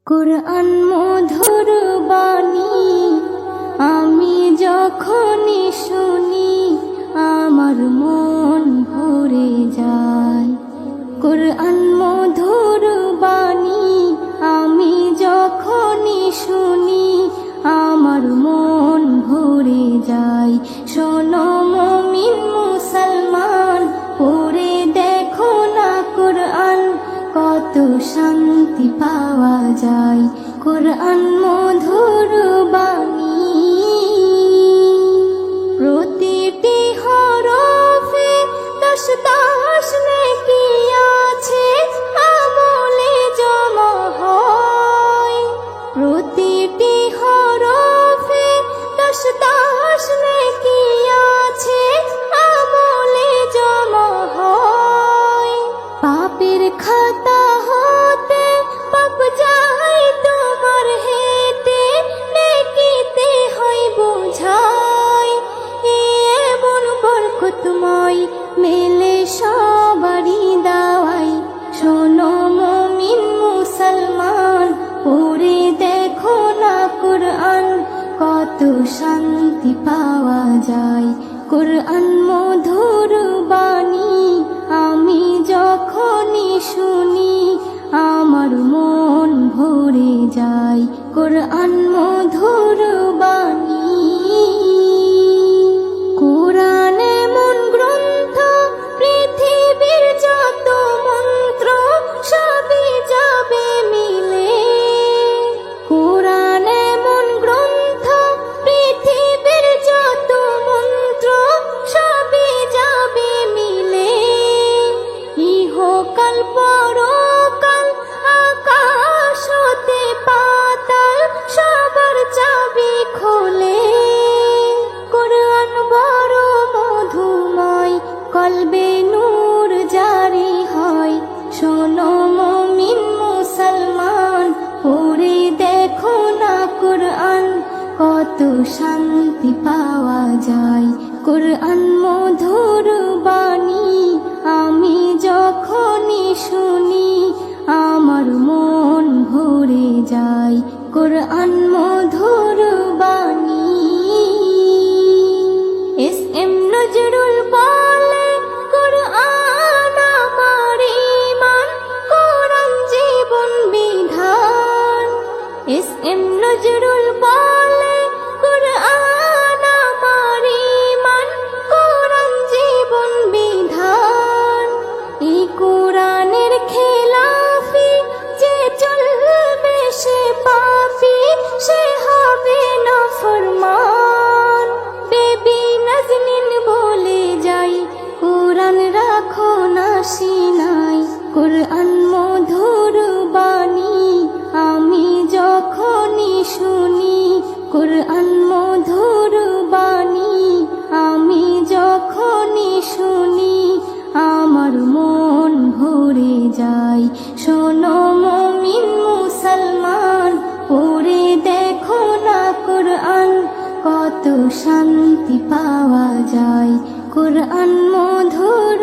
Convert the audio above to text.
কুরআন মধুর বাণী আমি যখনই শুনি আমার মন ভরে যায়। কুরআন মধুর বাণী আমি যখনই শুনি আমার মন ভরে যায়। শোনো মুমিন মুসলমান, পড়ে দেখো না কুরআন, কত শান্তি পাওয়া যায়। কুরআন মধুর বাণী প্রতিটি হরফে 10 নেকি আছে, আমলে জমা হয়। প্রতিটি হরফে 10 নেকি আছে, আমলে জমা হয়। পাপের খাতা হতে পাপ যায় তোমার হেতে, নেকিতে হয় বোঝাই। এমন বরকতময় মেলে সবারই দাওয়াই। শোনো মুমিন মুসলমান, পড়ে দেখো না কুরআন, কত শান্তি পাওয়া যায়। কুরআন মধুর বাণী আমি যখনই শুনি আমার মন ভরে যায়। কুরআন মধুর বাণী কুরআন এমন গ্রন্থ, পৃথিবীর যত মন্ত্র সবই যাবে মিলে। কুরআন এমন গ্রন্থ, পৃথিবীর যত মন্ত্র সবই যাবে মিলে। ইহকাল পরকাল আকাশ হতে পাতাল সবার চাবি খোলে। কুরআন বড় মধুময়, কলবে নূর জারি হয়। শোনো মুমিন মুসলমান, পড়ে দেখো না কুরআন, কত শান্তি পাওয়া যায়। কুরআন মধুর বাণী আমি যখনই শুনি আমার মন ভরে যায়। কুরআন মধুর বাণী এস.এম. নজরুল বলে, কুরআন আমার ঈমান, কুরআন জীবন বিধান। এস.এম. নজরুল বলে, কুরআন আমার ঈমান, কুরআন জীবন বিধান। এই কুরআনের খেলাফি যে চলবে সে পাপী, সে হবে নাফরমান। বেবি নাজনীন বলে যাই, কুরআন রাখো না সিনায়। কুরআন মধুর বাণী আমি যখনই শুনি, কুরআন মধুর বাণী আমি যখনই শুনি আমার মন ভরে যায়। শোনো মুমিন মুসলমান, পড়ে দেখো না কুরআন, কত শান্তি পাওয়া যায়। কুরআন মধুর